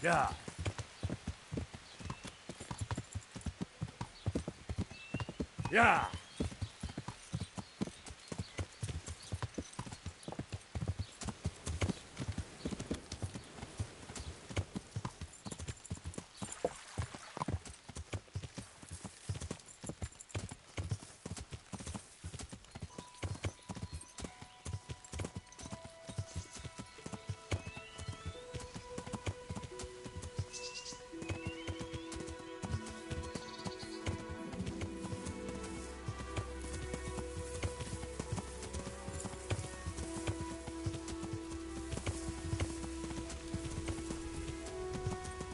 Yeah. Yeah.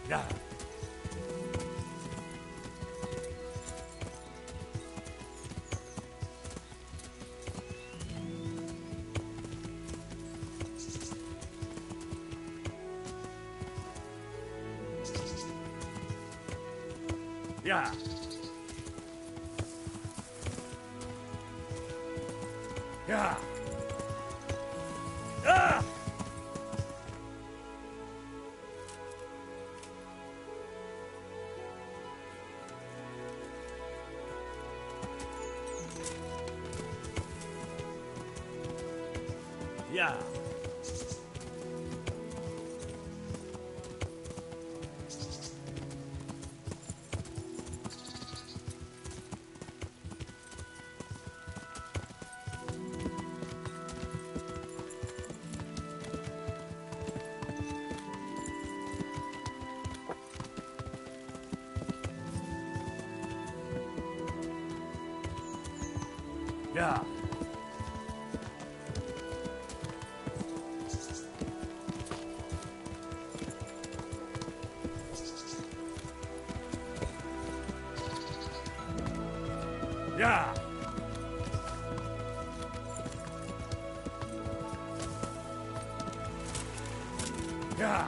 Yeah. Yeah. Yeah. Ah! Yeah. Yeah. Yeah. Yeah.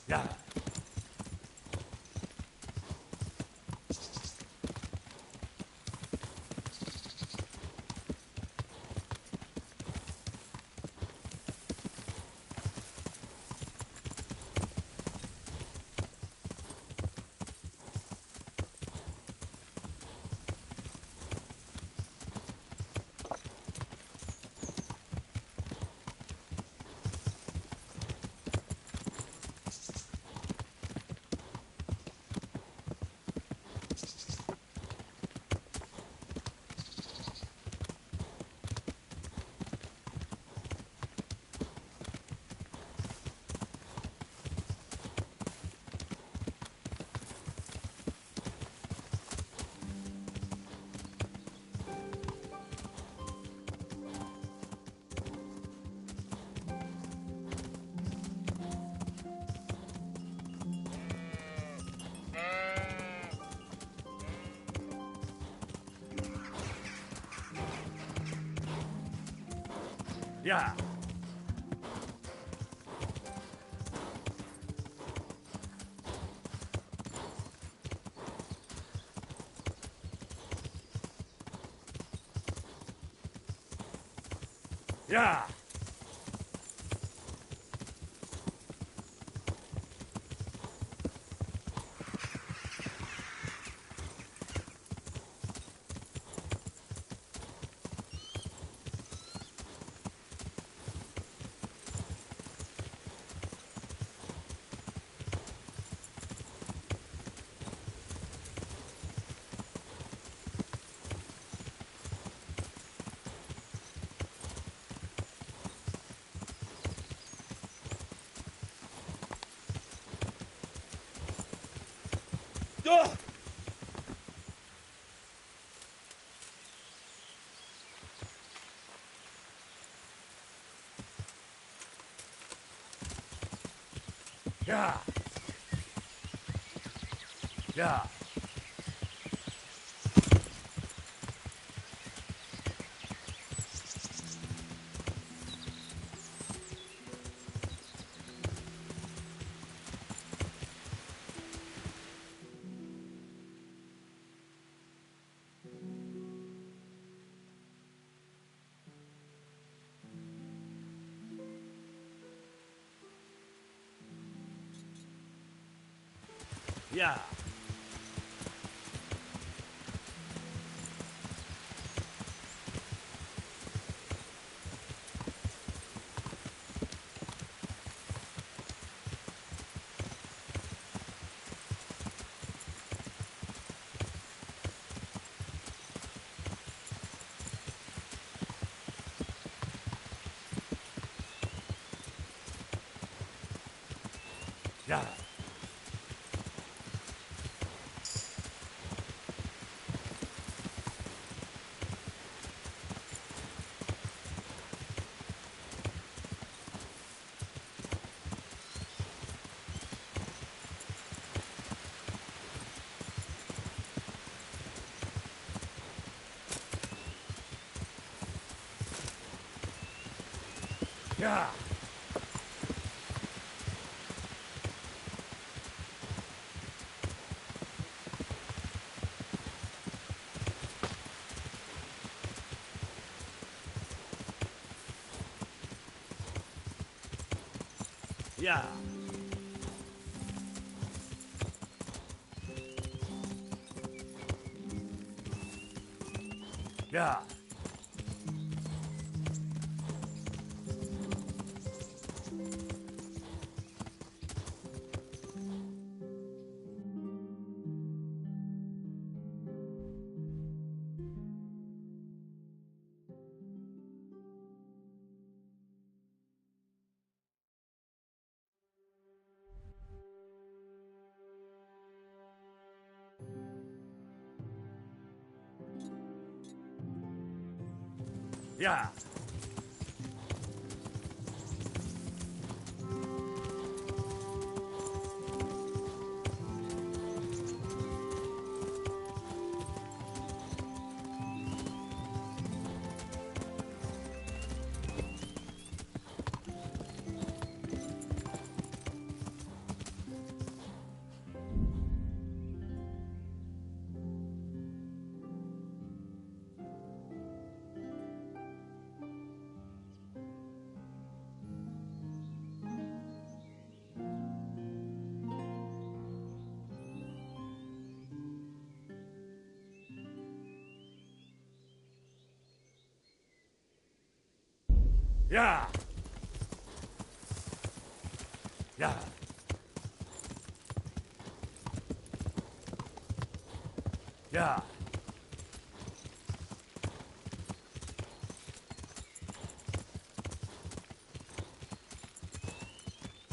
Yeah. Yeah. Yeah. Yeah. Yeah. Yeah. Yeah. Yeah. Yeah. Yeah. Yeah. Yeah. Yeah. Yeah.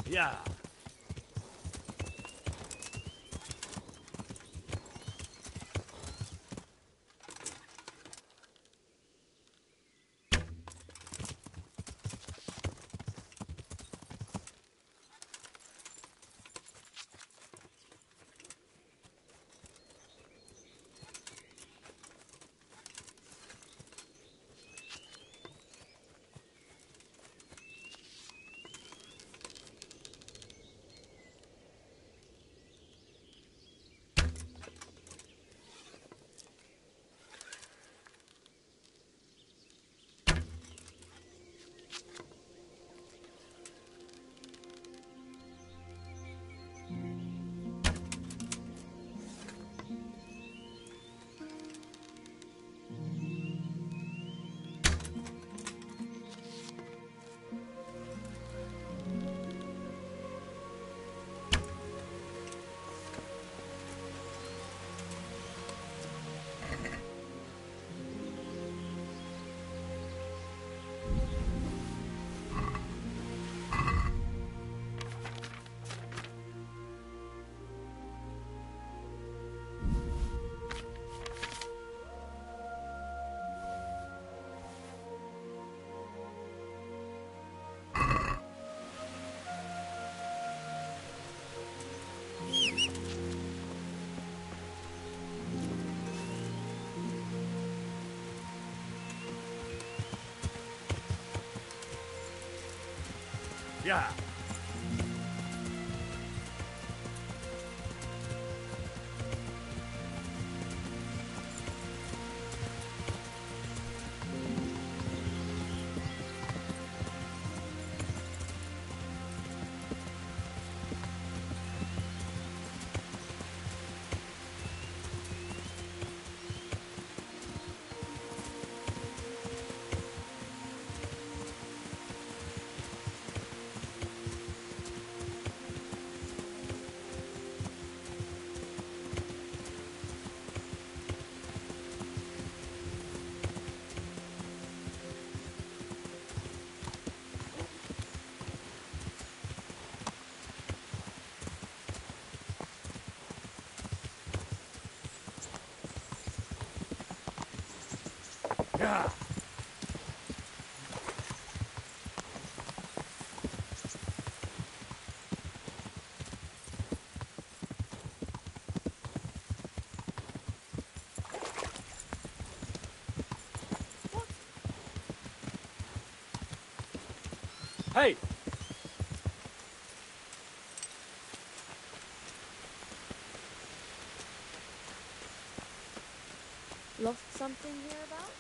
Yeah. Yeah. Yeah. Hey! Lost something hereabouts?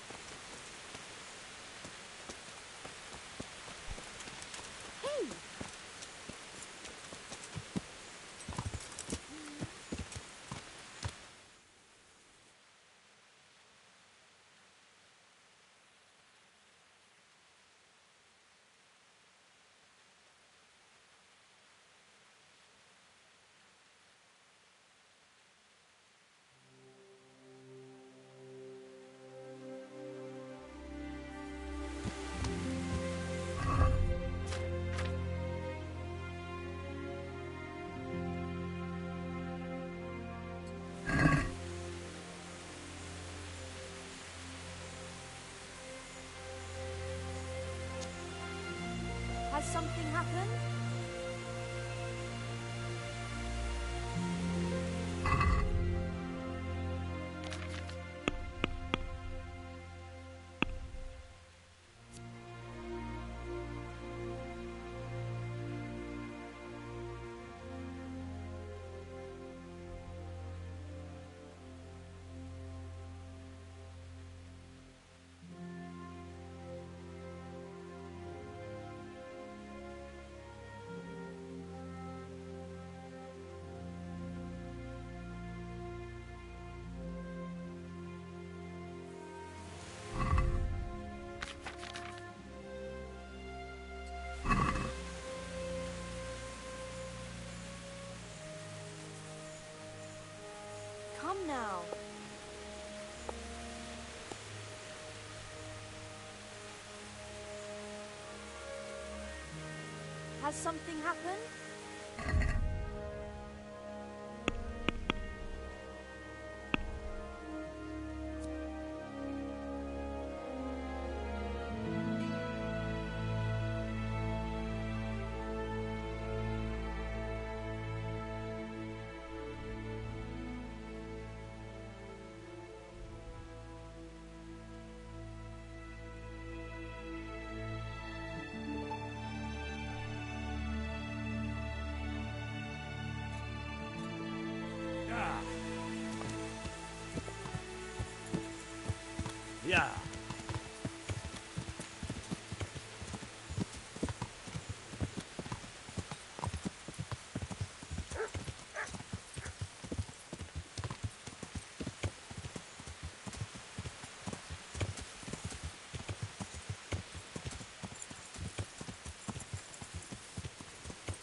Hey! Has something happened? Come now. Has something happened? Yeah. Yeah.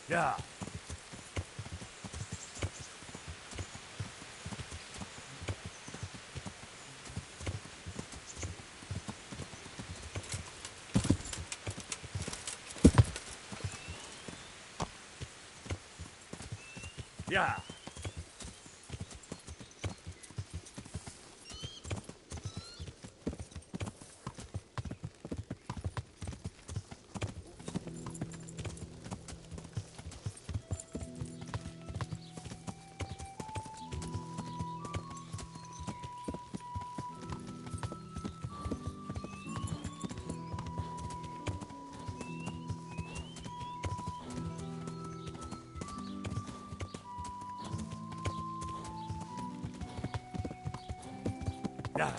Yeah. Yeah. Yeah.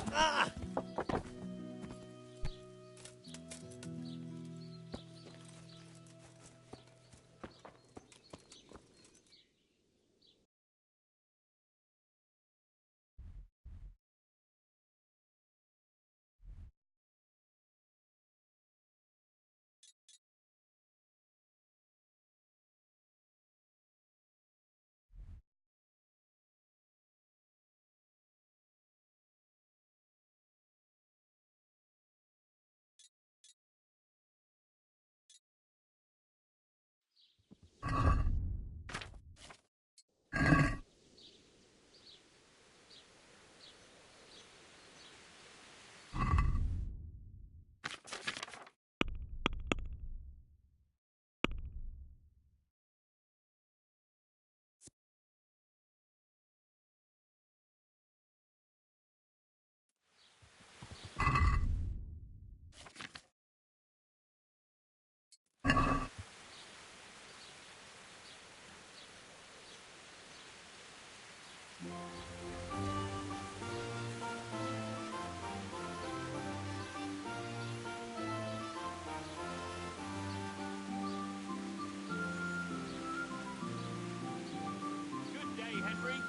Good day, Henry.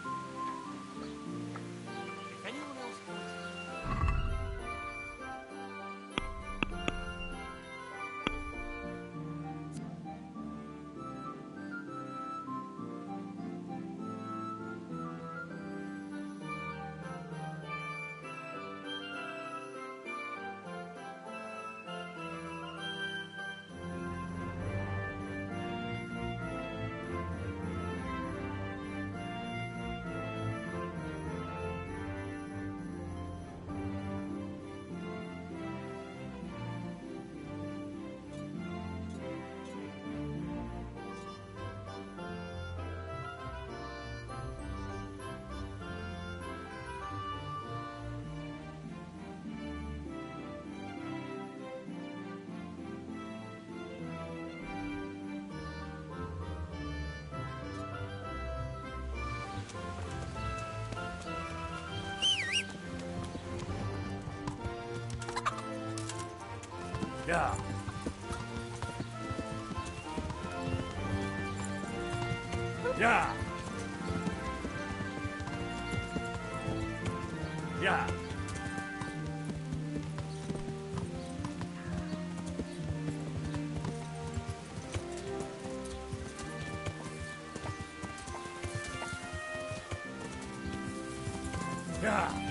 If anyone else wants... Yeah. Yeah. Yeah. Yeah.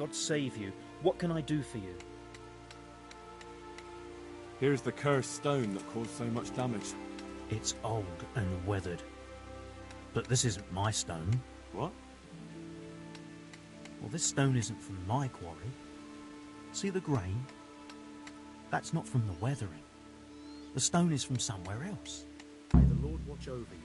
God save you. What can I do for you? Here's the cursed stone that caused so much damage. It's old and weathered. But this isn't my stone. What? Well, this stone isn't from my quarry. See the grain? That's not from the weathering. The stone is from somewhere else. May the Lord watch over you.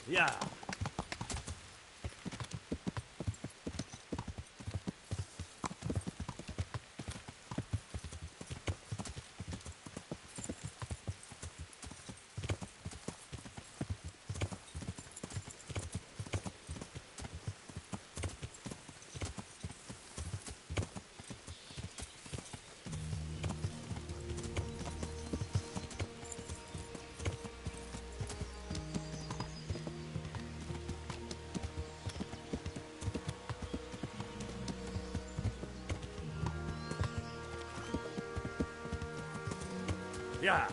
Yeah. Yeah.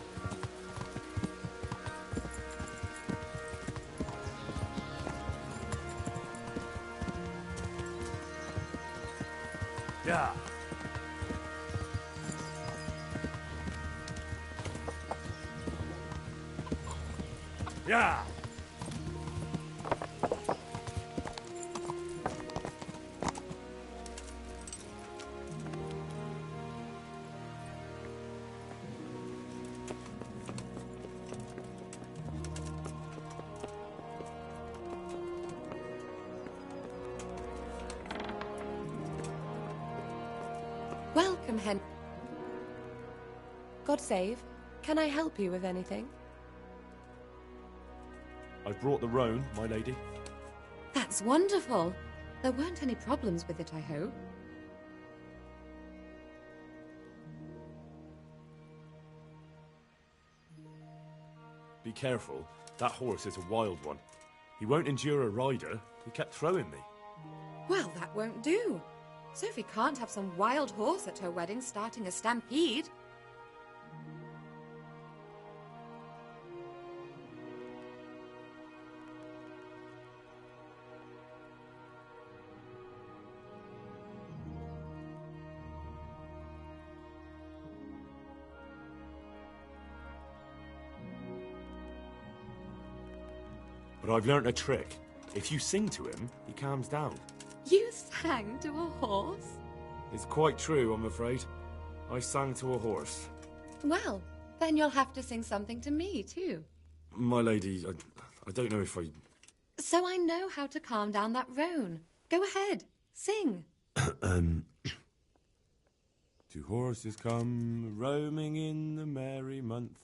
Yeah. Yeah. Welcome, Hen. God save. Can I help you with anything? I've brought the roan, my lady. That's wonderful. There weren't any problems with it, I hope. Be careful. That horse is a wild one. He won't endure a rider. He kept throwing me. Well, that won't do. Sophie can't have some wild horse at her wedding starting a stampede. But I've learnt a trick. If you sing to him, he calms down. You sang to a horse? It's quite true, I'm afraid. I sang to a horse. Well, then you'll have to sing something to me, too. My lady, I don't know if I... So I know how to calm down that roan. Go ahead, sing. Two horses come roaming in the merry month.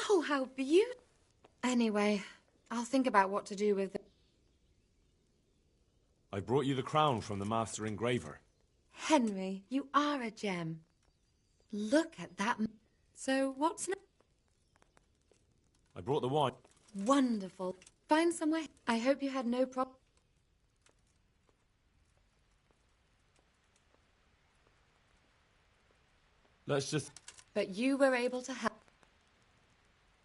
Oh, how beautiful. Anyway, I'll think about what to do with the... I brought you the crown from the master engraver. Henry, you are a gem. Look at that. So what's next? I brought the wine. Wonderful. Find somewhere. I hope you had no problem. Let's just... But you were able to help.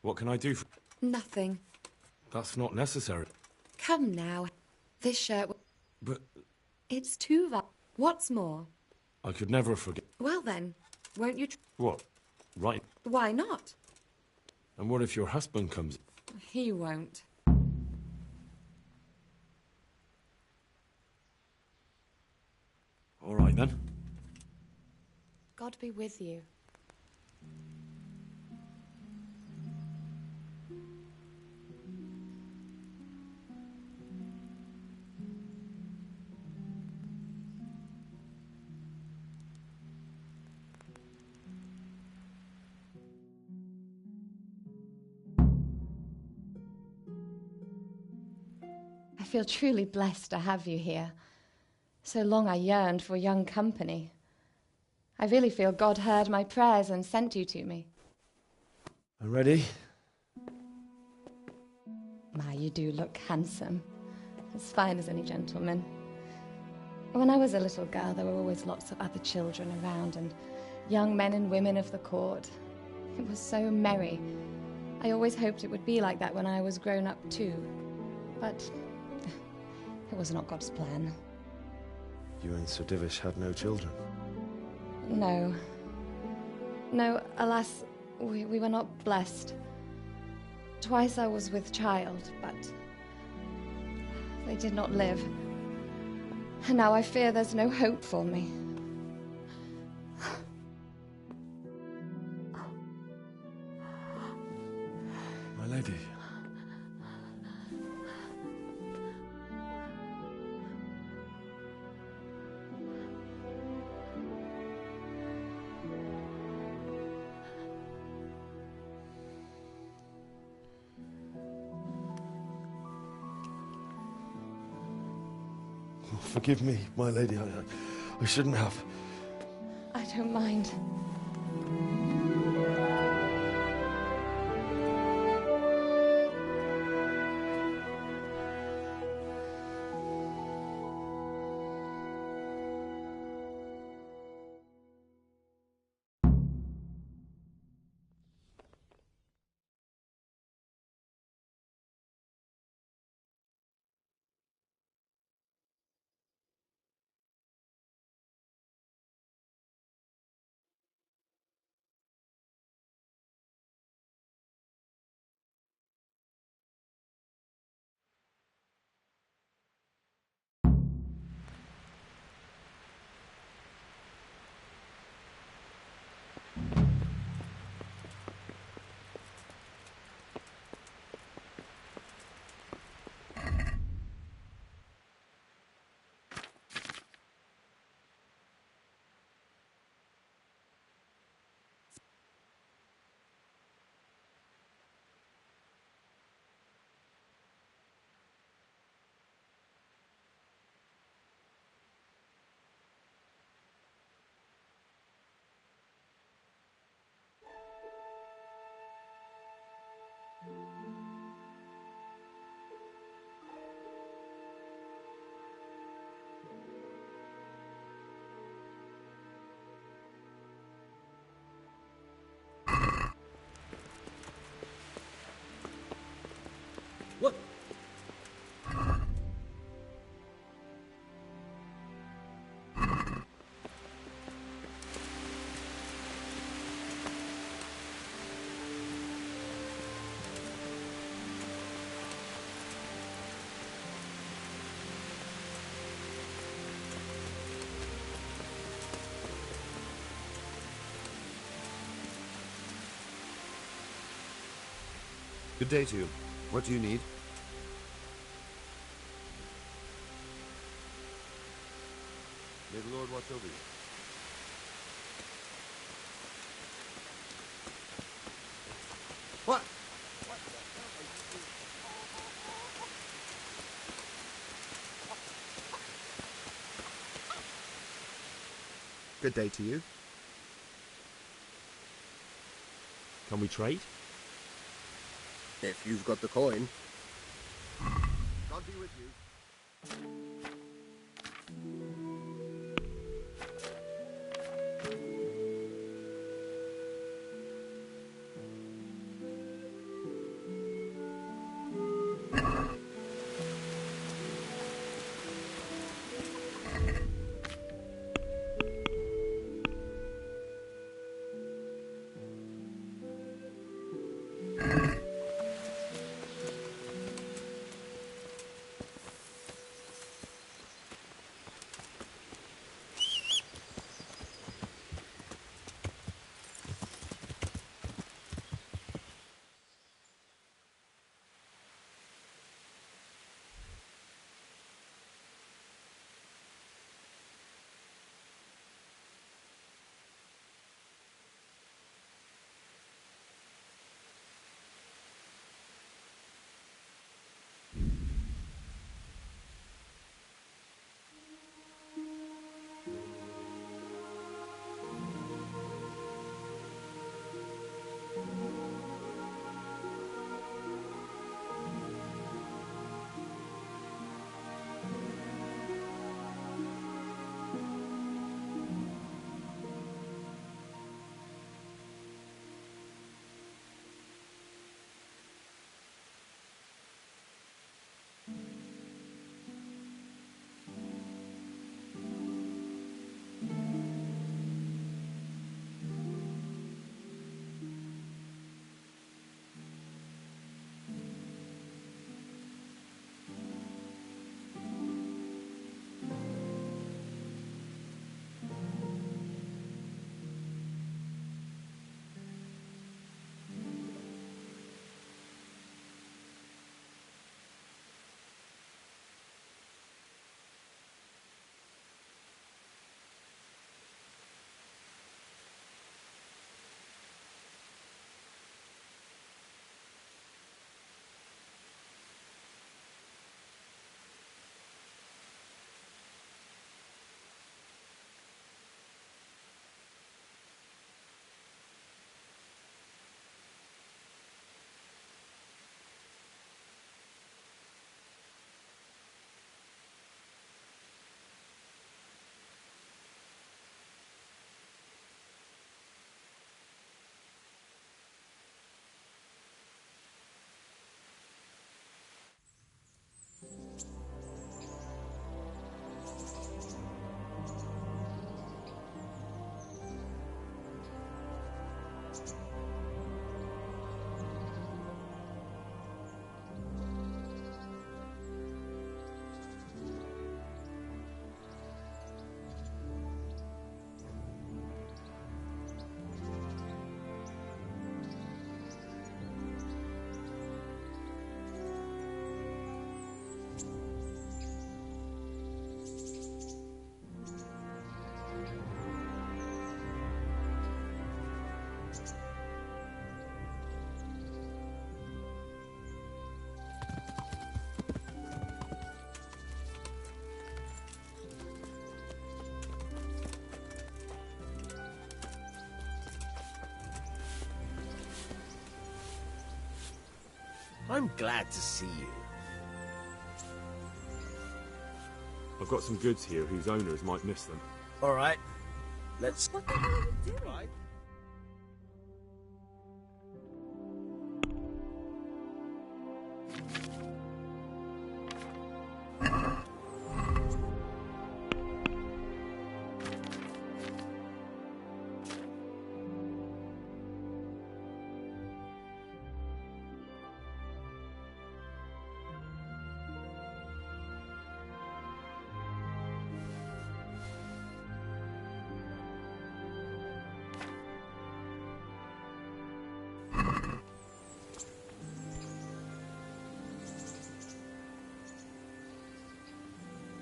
What can I do for... Nothing. That's not necessary. Come now. This shirt... But It's too What's more? I could never forget... Well then, won't you... What? Right. Why not? And what if your husband comes... He won't. All right, then. God be with you. I feel truly blessed to have you here. So long I yearned for young company. I really feel God heard my prayers and sent you to me. Ready? My, you do look handsome. As fine as any gentleman. When I was a little girl, there were always lots of other children around and young men and women of the court. It was so merry. I always hoped it would be like that when I was grown up too. But it was not God's plan. You and Sir Divish had no children. No. No, alas, we were not blessed. Twice I was with child, but they did not live. And now I fear there's no hope for me. My lady. Forgive me, my lady. I shouldn't have. I don't mind. What? Good day to you. What do you need? May the Lord watch over you. What? Good day to you. Can we trade? If you've got the coin. God be with you. I'm glad to see you. I've got some goods here whose owners might miss them. All right. Let's... What the hell are you doing? Right.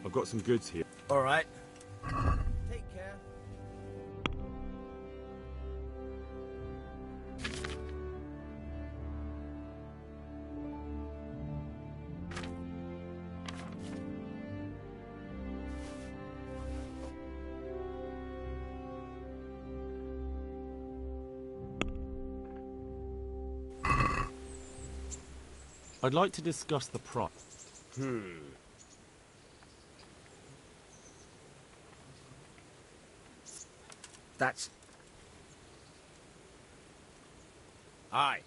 I've got some goods here. All right. Take care. I'd like to discuss the price. That's... Aye.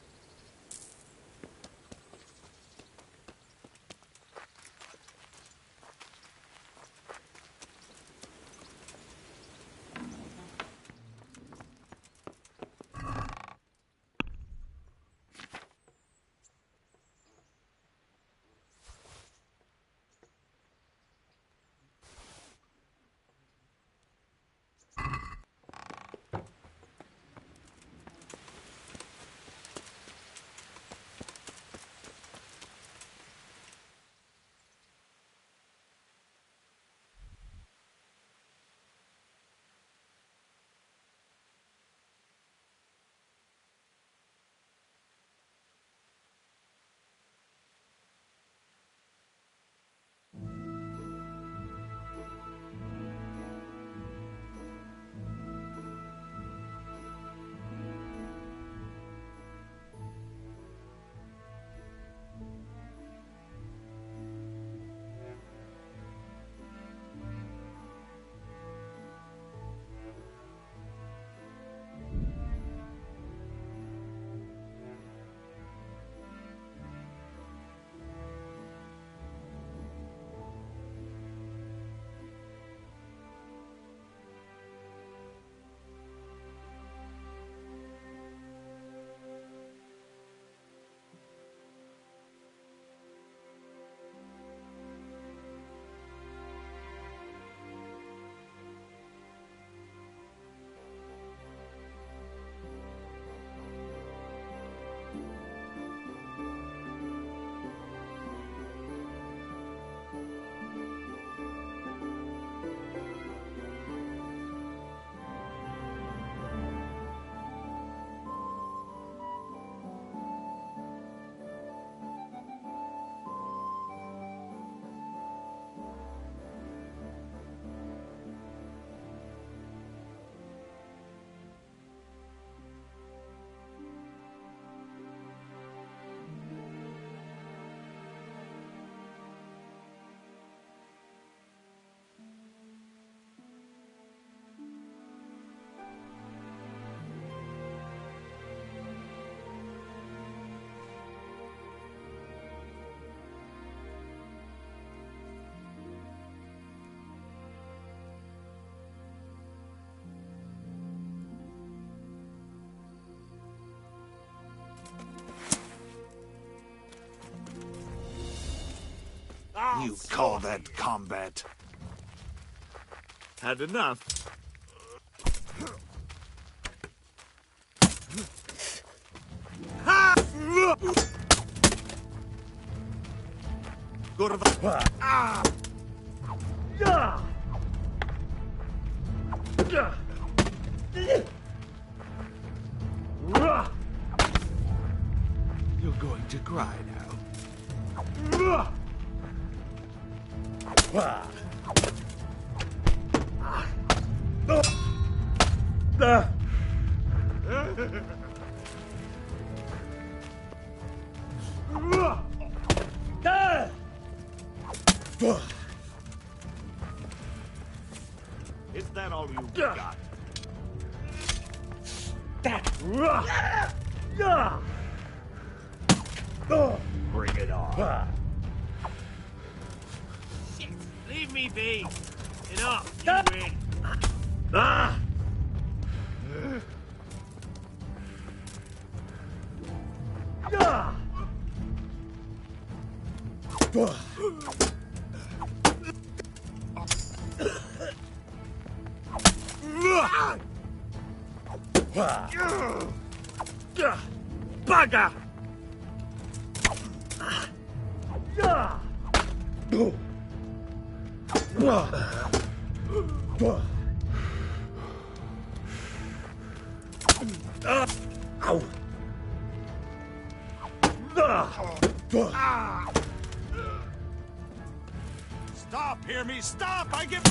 You call that combat? Had enough? Go to the... Ah! You're going to cry now. Is that all you got? Bring it on. Shit! Leave me be! Enough! You win! Bugger! Stop! Hear me! Stop! I give...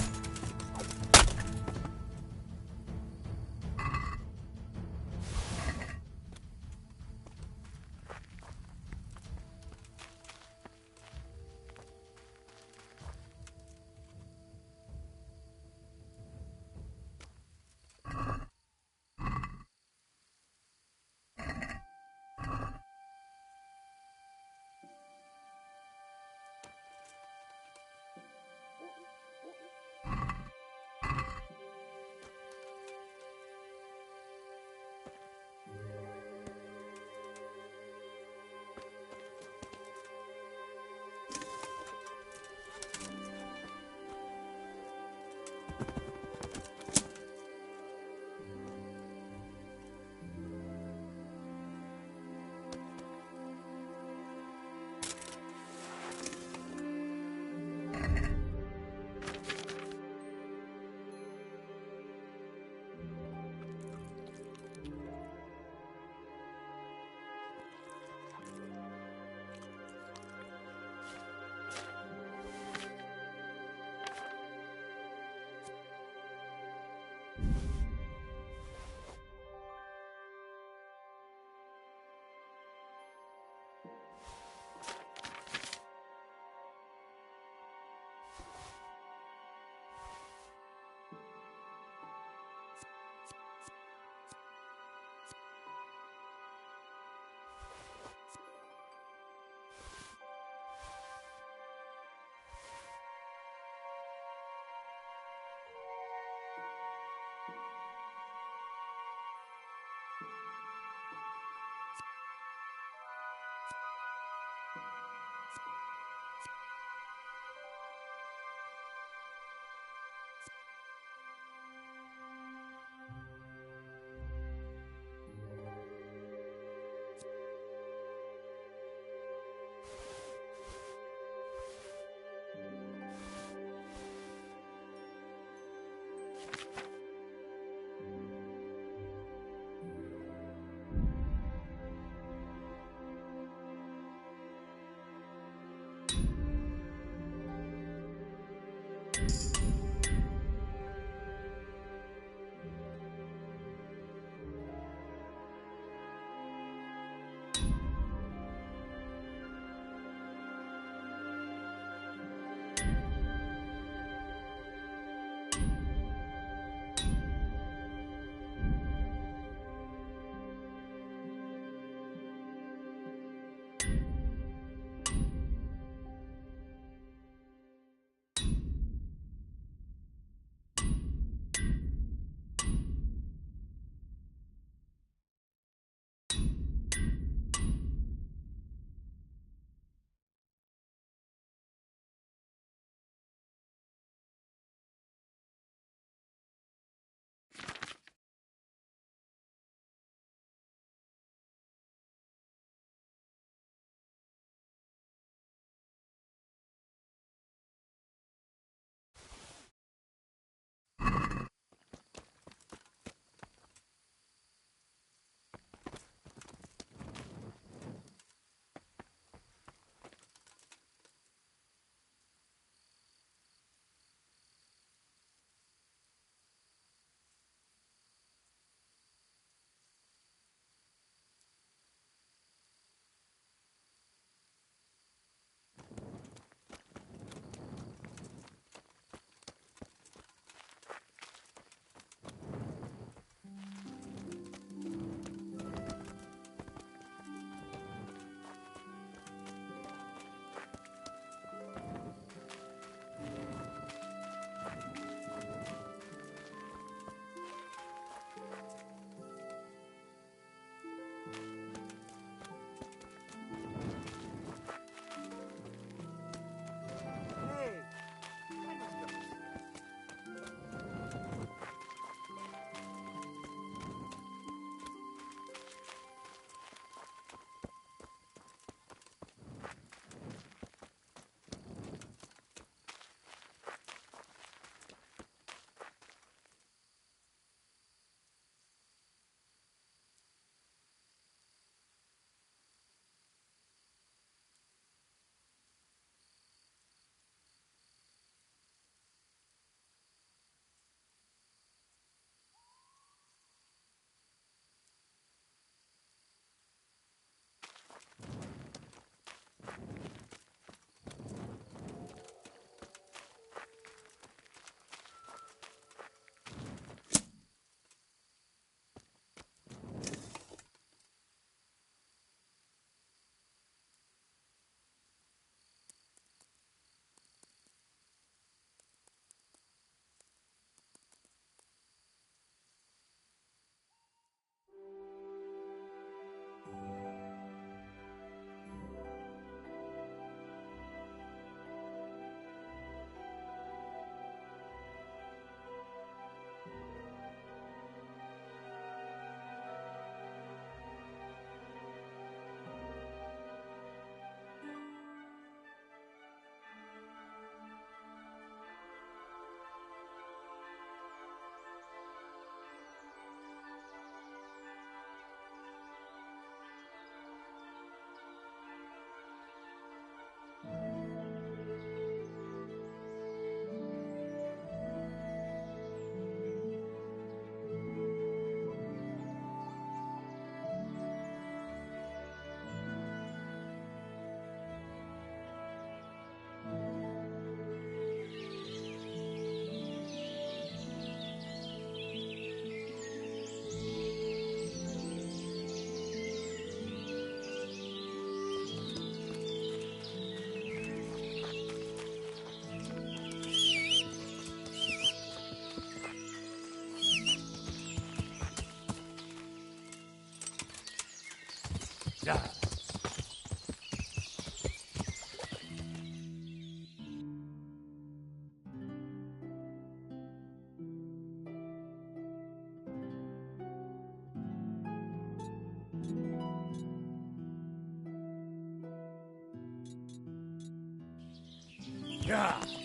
Yeah.